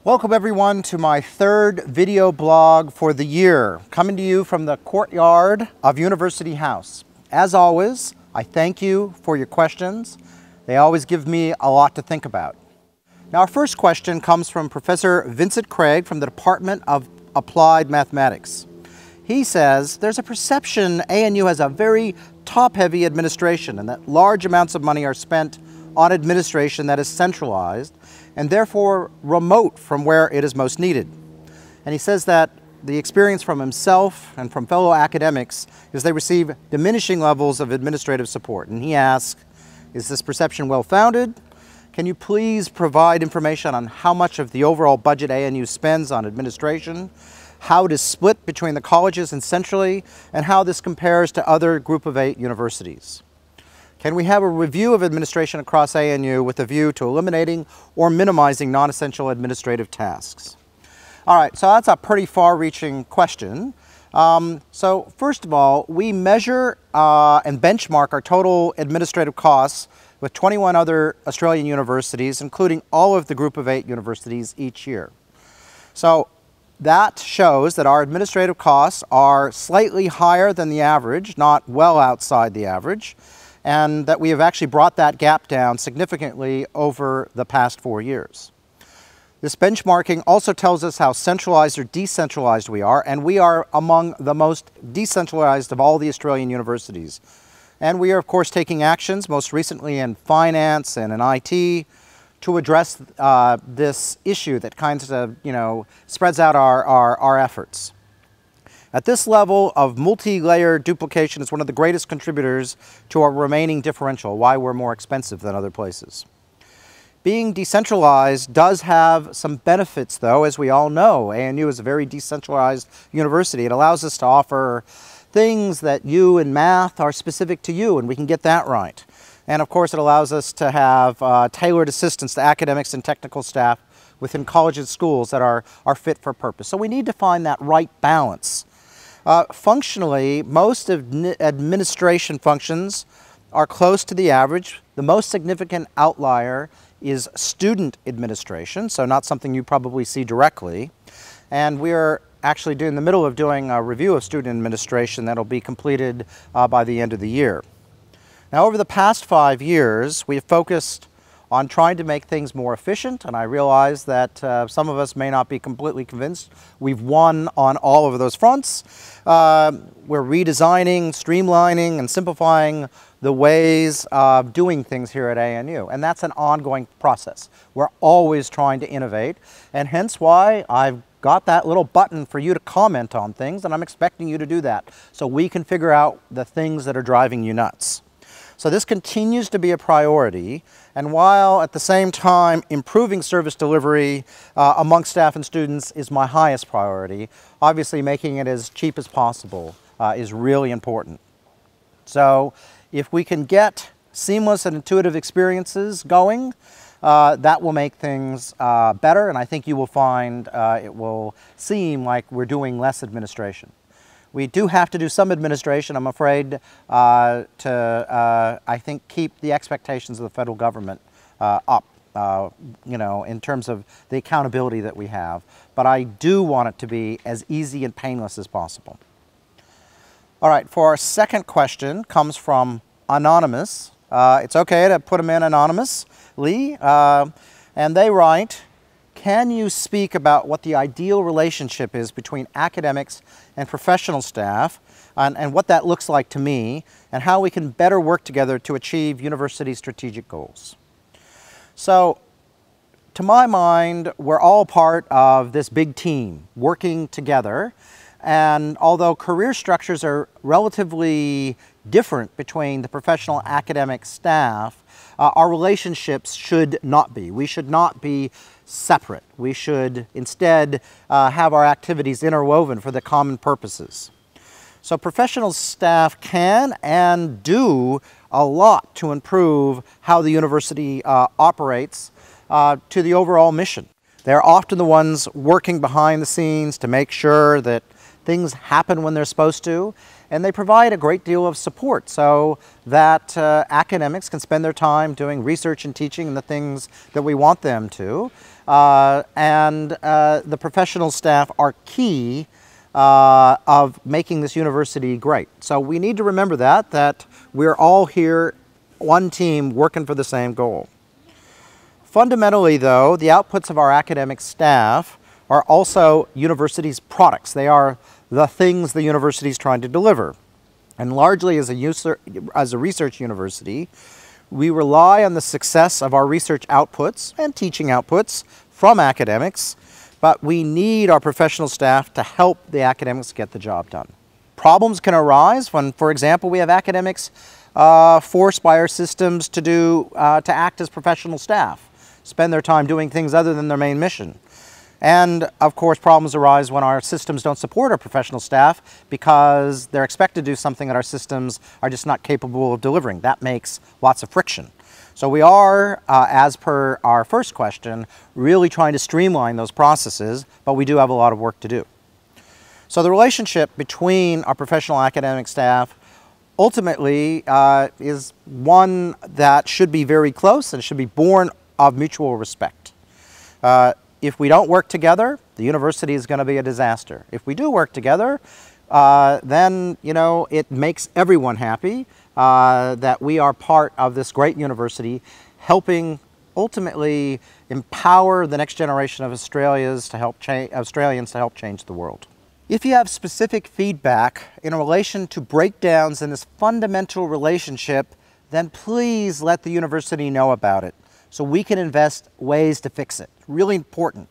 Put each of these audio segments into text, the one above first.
Welcome everyone to my third video blog for the year, coming to you from the courtyard of University House. As always, I thank you for your questions. They always give me a lot to think about. Now, our first question comes from Professor Vincent Craig from the Department of Applied Mathematics. He says there's a perception ANU has a very top-heavy administration and that large amounts of money are spent on administration that is centralized and therefore remote from where it is most needed. And he says that the experience from himself and from fellow academics is they receive diminishing levels of administrative support. And he asks, is this perception well-founded? Can you please provide information on how much of the overall budget ANU spends on administration, how it is split between the colleges and centrally, and how this compares to other Group of 8 universities? Can we have a review of administration across ANU with a view to eliminating or minimizing non-essential administrative tasks? All right, so that's a pretty far-reaching question. So first of all, we measure and benchmark our total administrative costs with 21 other Australian universities, including all of the Group of 8 universities each year. So that shows that our administrative costs are slightly higher than the average, not well outside the average, and that we have actually brought that gap down significantly over the past 4 years. This benchmarking also tells us how centralized or decentralized we are, and we are among the most decentralized of all the Australian universities. And we are, of course, taking actions, most recently in finance and in IT, to address this issue that kind of, spreads out our efforts. At this level of multi-layer duplication is one of the greatest contributors to our remaining differential, why we're more expensive than other places. Being decentralized does have some benefits, though, as we all know. ANU is a very decentralized university. It allows us to offer things that you in math are specific to you, and we can get that right. And of course, it allows us to have tailored assistance to academics and technical staff within colleges and schools that are fit for purpose. So we need to find that right balance. Functionally, most of administration functions are close to the average. The most significant outlier is student administration, so not something you probably see directly. And we're actually in the middle of doing a review of student administration that will be completed by the end of the year. Now, over the past 5 years, we have focused on trying to make things more efficient, and I realize that some of us may not be completely convinced we've won on all of those fronts. We're redesigning, streamlining, and simplifying the ways of doing things here at ANU, and that's an ongoing process. We're always trying to innovate, and hence why I've got that little button for you to comment on things, and I'm expecting you to do that so we can figure out the things that are driving you nuts. So this continues to be a priority, and while at the same time improving service delivery among staff and students is my highest priority, obviously making it as cheap as possible is really important. So if we can get seamless and intuitive experiences going, that will make things better, and I think you will find it will seem like we're doing less administration. We do have to do some administration, I'm afraid, I think, keep the expectations of the federal government up, in terms of the accountability that we have. But I do want it to be as easy and painless as possible. All right, for our second question comes from Anonymous. It's okay to put them in anonymously. And they write, can you speak about what the ideal relationship is between academics and professional staff, and what that looks like to me, and how we can better work together to achieve university strategic goals? So, to my mind, we're all part of this big team working together, and although career structures are relatively different between the professional academic staff, our relationships should not be. We should not be separate. We should instead have our activities interwoven for the common purposes. So professional staff can and do a lot to improve how the university operates to the overall mission. They're often the ones working behind the scenes to make sure that things happen when they're supposed to, and they provide a great deal of support so that academics can spend their time doing research and teaching and the things that we want them to. and the professional staff are key of making this university great. So we need to remember that we're all here, one team, working for the same goal. Fundamentally, though, the outputs of our academic staff are also university's products. They are the things the university is trying to deliver. And largely as a research university, we rely on the success of our research outputs and teaching outputs from academics, but we need our professional staff to help the academics get the job done. Problems can arise when, for example, we have academics forced by our systems to act as professional staff, spend their time doing things other than their main mission. And of course, problems arise when our systems don't support our professional staff because they're expected to do something that our systems are just not capable of delivering. That makes lots of friction. So we are, as per our first question, really trying to streamline those processes, but we do have a lot of work to do. So the relationship between our professional academic staff ultimately is one that should be very close and should be born of mutual respect. If we don't work together, the university is going to be a disaster. If we do work together, then, you know, it makes everyone happy that we are part of this great university, helping ultimately empower the next generation of Australians to help change the world. If you have specific feedback in relation to breakdowns in this fundamental relationship, then please let the university know about it, so we can invest ways to fix it. Really important.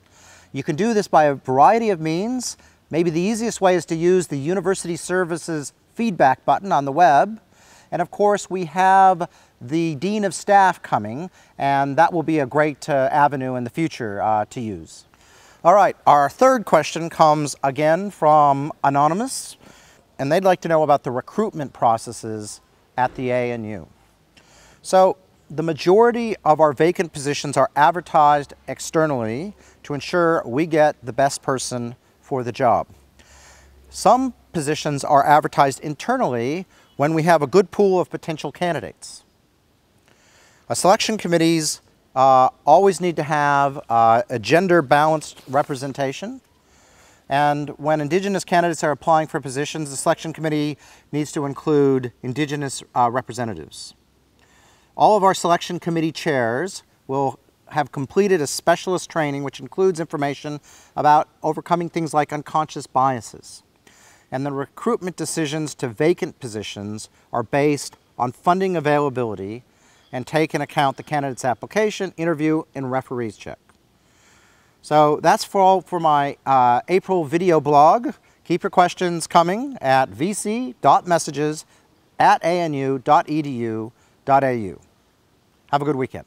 You can do this by a variety of means. Maybe the easiest way is to use the University Services feedback button on the web. And of course, we have the Dean of Staff coming, and that will be a great avenue in the future to use. All right, our third question comes again from Anonymous, and they'd like to know about the recruitment processes at the ANU. So, the majority of our vacant positions are advertised externally to ensure we get the best person for the job. Some positions are advertised internally when we have a good pool of potential candidates. Selection committees always need to have a gender-balanced representation, and when Indigenous candidates are applying for positions, the selection committee needs to include Indigenous representatives. All of our selection committee chairs will have completed a specialist training which includes information about overcoming things like unconscious biases. And the recruitment decisions to vacant positions are based on funding availability and take into account the candidate's application, interview, and referees check. So that's all for my April video blog. Keep your questions coming at vc.messages@anu.edu.au. Have a good weekend.